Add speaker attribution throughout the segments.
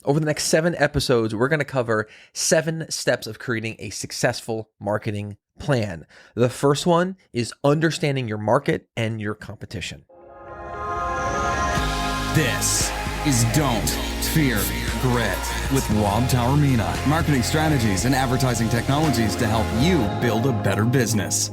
Speaker 1: Over the next 7 episodes, we're going to cover 7 steps of creating a successful marketing plan. The first one is understanding your market and your competition.
Speaker 2: This is Don't Fear Grit with Rob Taormina. Marketing strategies and advertising technologies to help you build a better business.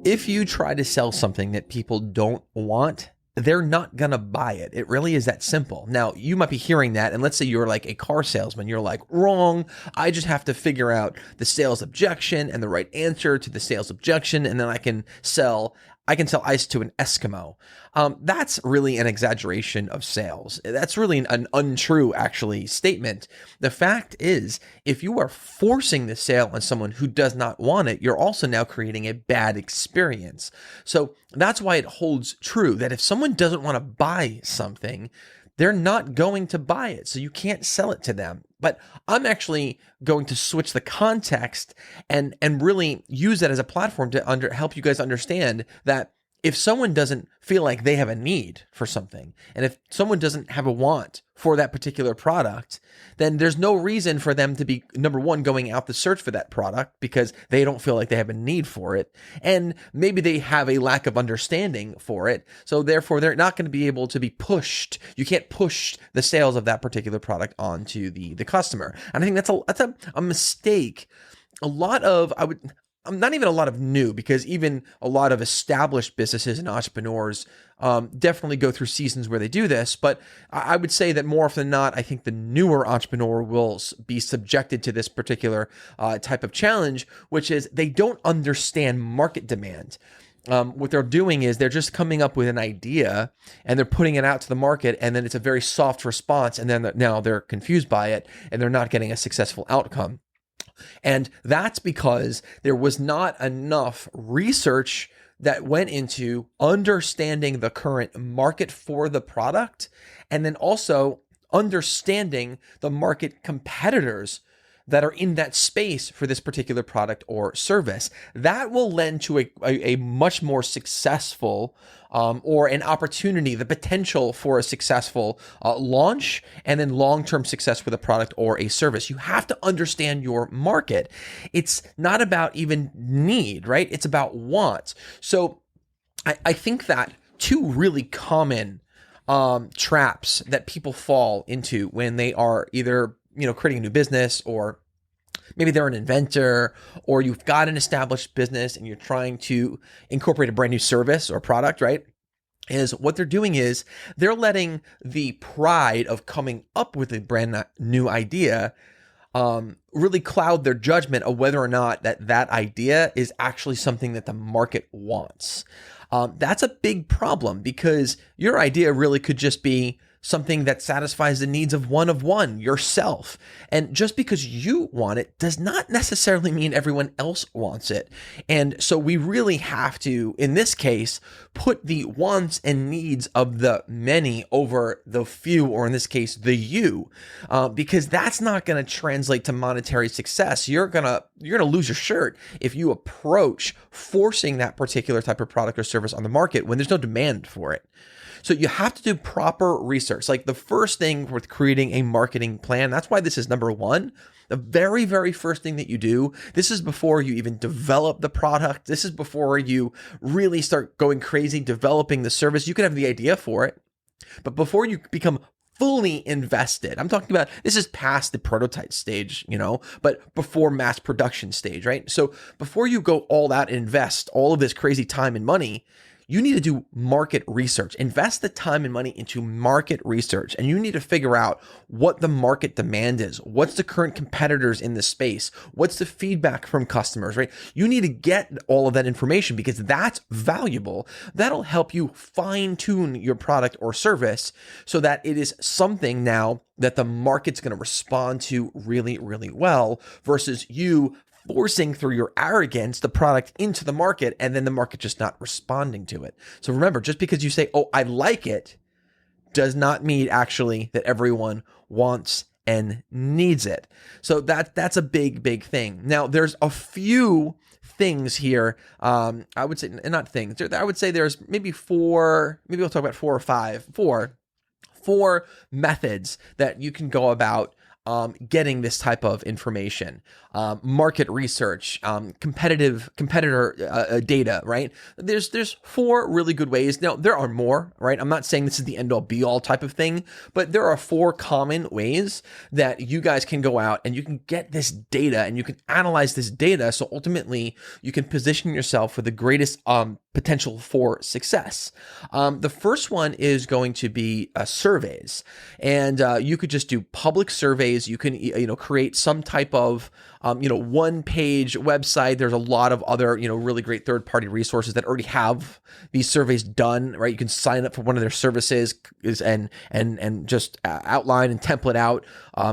Speaker 1: If you try to sell something that people don't want, they're not going to buy it. It really is that simple. Now, you might be hearing that, and let's say you're like a car salesman. You're like, wrong. I just have to figure out the sales objection and the right answer to the sales objection, and then I can sell ice to an Eskimo. That's really an exaggeration of sales. That's really an untrue, actually, statement. The fact is, if you are forcing the sale on someone who does not want it, you're also now creating a bad experience. So that's why it holds true that if someone doesn't want to buy something, they're not going to buy it. So you can't sell it to them. But I'm actually going to switch the context and really use that as a platform to help you guys understand that if someone doesn't feel like they have a need for something, and if someone doesn't have a want for that particular product, then there's no reason for them to be, number one, going out to search for that product because they don't feel like they have a need for it. And maybe they have a lack of understanding for it. So therefore, they're not going to be able to be pushed. You can't push the sales of that particular product onto the customer. And I think that's a mistake. Not even a lot of new, because even a lot of established businesses and entrepreneurs definitely go through seasons where they do this. But I would say that more often than not, I think the newer entrepreneur will be subjected to this particular type of challenge, which is they don't understand market demand. What they're doing is they're just coming up with an idea and they're putting it out to the market, and then it's a very soft response, and then now they're confused by it and they're not getting a successful outcome. And that's because there was not enough research that went into understanding the current market for the product, and then also understanding the market competitors that are in that space for this particular product or service. That will lend to a much more successful or an opportunity, the potential for a successful launch, and then long-term success with a product or a service. You have to understand your market. It's not about even need, right? It's about want. So I think that 2 really common traps that people fall into when they are either creating a new business, or maybe they're an inventor, or you've got an established business and you're trying to incorporate a brand new service or product, right? Is what they're doing is they're letting the pride of coming up with a brand new idea really cloud their judgment of whether or not that idea is actually something that the market wants. That's a big problem, because your idea really could just be something that satisfies the needs of one, yourself. And just because you want it does not necessarily mean everyone else wants it. And so we really have to, in this case, put the wants and needs of the many over the few, or in this case, the you, because that's not going to translate to monetary success. You're gonna lose your shirt if you approach forcing that particular type of product or service on the market when there's no demand for it. So you have to do proper research. Like the first thing with creating a marketing plan, that's why this is number 1. The very, very first thing that you do, this is before you even develop the product. This is before you really start going crazy developing the service. You can have the idea for it, but before you become fully invested, I'm talking about, this is past the prototype stage, but before mass production stage, right? So before you go all out and invest all of this crazy time and money, you need to do market research. Invest the time and money into market research, and you need to figure out what the market demand is. What's the current competitors in the space? What's the feedback from customers, right? You need to get all of that information, because that's valuable. That'll help you fine-tune your product or service so that it is something now that the market's going to respond to really, really well, versus you forcing through your arrogance the product into the market and then the market just not responding to it. So remember, just because you say, oh, I like it, does not mean actually that everyone wants and needs it. So that's a big, big thing. Now, there's a few things here. I would say, not things, I would say there's maybe 4, maybe we'll talk about 4 or 5 4 methods that you can go about getting this type of information: market research, competitor data. Right? There's 4 really good ways. Now there are more. Right? I'm not saying this is the end all be all type of thing, but there are 4 common ways that you guys can go out and you can get this data and you can analyze this data. So ultimately, you can position yourself for the greatest potential for success. The first one is going to be surveys, and you could just do public surveys. You can create some type of one-page website. There's a lot of other really great third-party resources that already have these surveys done. Right, you can sign up for one of their services and just outline and template out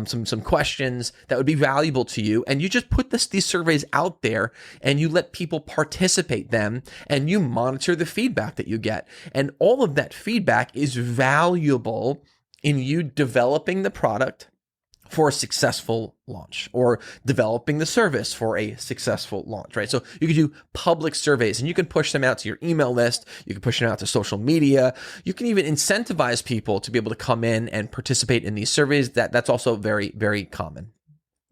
Speaker 1: some questions that would be valuable to you, and you just put these surveys out there and you let people participate them, and you monitor the feedback that you get. And all of that feedback is valuable in you developing the product for a successful launch, or developing the service for a successful launch, right? So you can do public surveys, and you can push them out to your email list. You can push them out to social media. You can even incentivize people to be able to come in and participate in these surveys. That's also very, very common.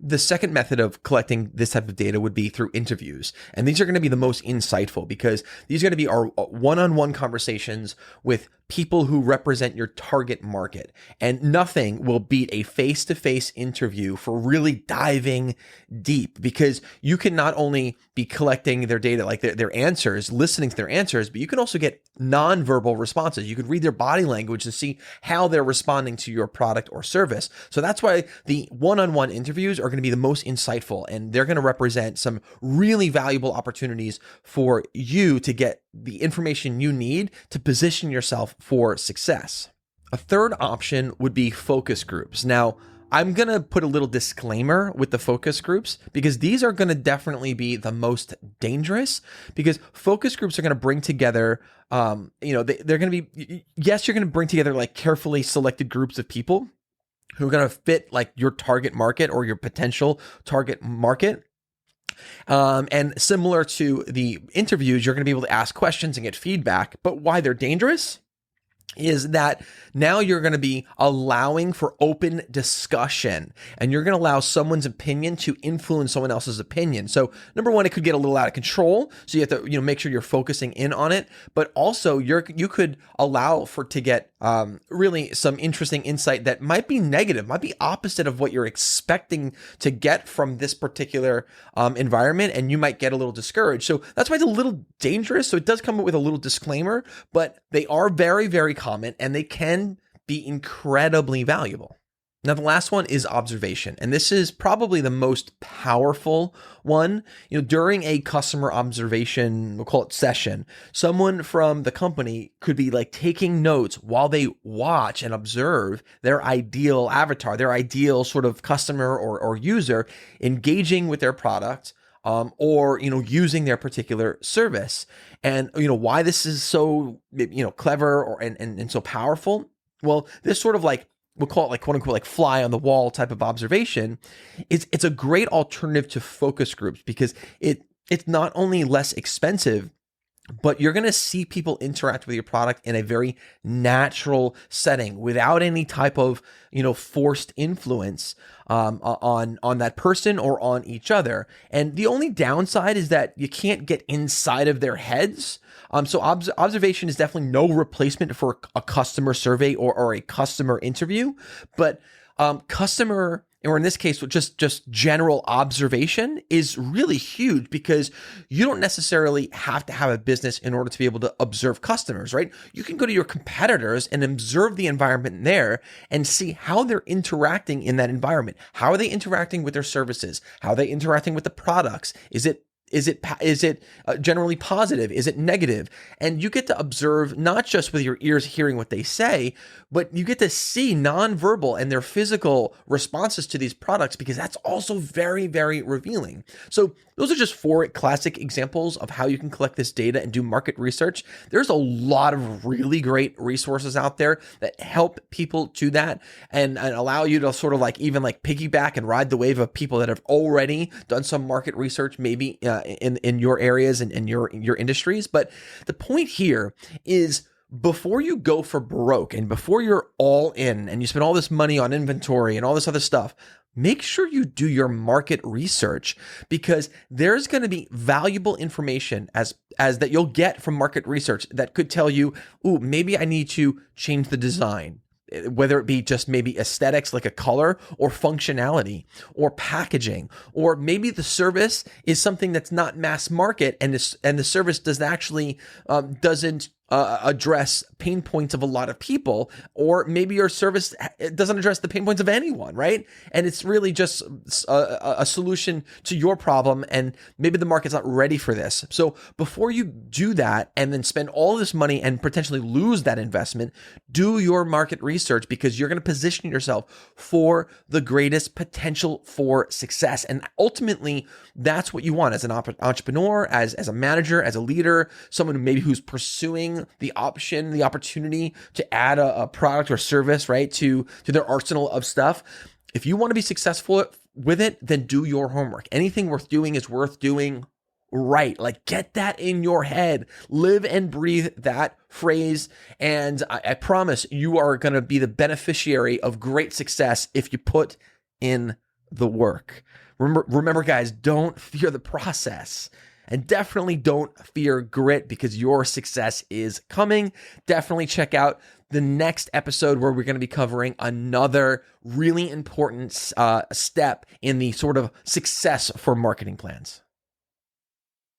Speaker 1: The second method of collecting this type of data would be through interviews. And these are going to be the most insightful, because these are going to be our one-on-one conversations with people who represent your target market. And nothing will beat a face-to-face interview for really diving deep, because you can not only be collecting their data, like their answers, listening to their answers, but you can also get nonverbal responses. You could read their body language to see how they're responding to your product or service. So that's why the one-on-one interviews are going to be the most insightful, and they're going to represent some really valuable opportunities for you to get the information you need to position yourself for success. A third option would be focus groups. Now, I'm going to put a little disclaimer with the focus groups, because these are going to definitely be the most dangerous, because focus groups are going to bring together, they're going to be, yes, you're going to bring together like carefully selected groups of people who are going to fit like your target market or your potential target market. And similar to the interviews, you're going to be able to ask questions and get feedback. But why they're dangerous is that now you're going to be allowing for open discussion, and you're going to allow someone's opinion to influence someone else's opinion. So number one, it could get a little out of control. So you have to, make sure you're focusing in on it, but also you could allow to get really some interesting insight that might be negative, might be opposite of what you're expecting to get from this particular environment. And you might get a little discouraged. So that's why it's a little dangerous. So it does come with a little disclaimer, but they are very, very common, and they can be incredibly valuable. Now, the last one is observation, and this is probably the most powerful one. During a customer observation, we'll call it session, someone from the company could be like taking notes while they watch and observe their ideal avatar, their ideal sort of customer or user engaging with their product, or using their particular service. And why this is so clever and so powerful. Well, this sort of like, we'll call it like quote unquote like fly on the wall type of observation. It's a great alternative to focus groups, because it's not only less expensive, but you're going to see people interact with your product in a very natural setting without any type of, forced influence on that person or on each other. And the only downside is that you can't get inside of their heads. So observation is definitely no replacement for a customer survey or a customer interview, but customer, or in this case, just general observation is really huge, because you don't necessarily have to have a business in order to be able to observe customers, right? You can go to your competitors and observe the environment there and see how they're interacting in that environment. How are they interacting with their services? How are they interacting with the products? Is it generally positive? Is it negative? And you get to observe not just with your ears hearing what they say, but you get to see nonverbal and their physical responses to these products, because that's also very, very revealing. So those are just 4 classic examples of how you can collect this data and do market research. There's a lot of really great resources out there that help people do that and allow you to sort of like even like piggyback and ride the wave of people that have already done some market research, maybe in your areas and in your industries. But the point here is, before you go for broke and before you're all in and you spend all this money on inventory and all this other stuff, make sure you do your market research, because there's going to be valuable information as that you'll get from market research that could tell you, ooh, maybe I need to change the design, whether it be just maybe aesthetics like a color, or functionality, or packaging, or maybe the service is something that's not mass market, and the service doesn't actually doesn't address pain points of a lot of people, or maybe your service doesn't address the pain points of anyone, right? And it's really just a solution to your problem, and maybe the market's not ready for this. So before you do that and then spend all this money and potentially lose that investment, do your market research, because you're going to position yourself for the greatest potential for success. And ultimately, that's what you want as an entrepreneur, as a manager, as a leader, someone who's pursuing the opportunity to add a product or service, right, to their arsenal of stuff. If you want to be successful with it, then do your homework. Anything worth doing is worth doing right. Like, get that in your head, live and breathe that phrase. And I promise you are going to be the beneficiary of great success if you put in the work. Remember, guys, don't fear the process. And definitely don't fear grit, because your success is coming. Definitely check out the next episode, where we're going to be covering another really important step in the sort of success for marketing plans.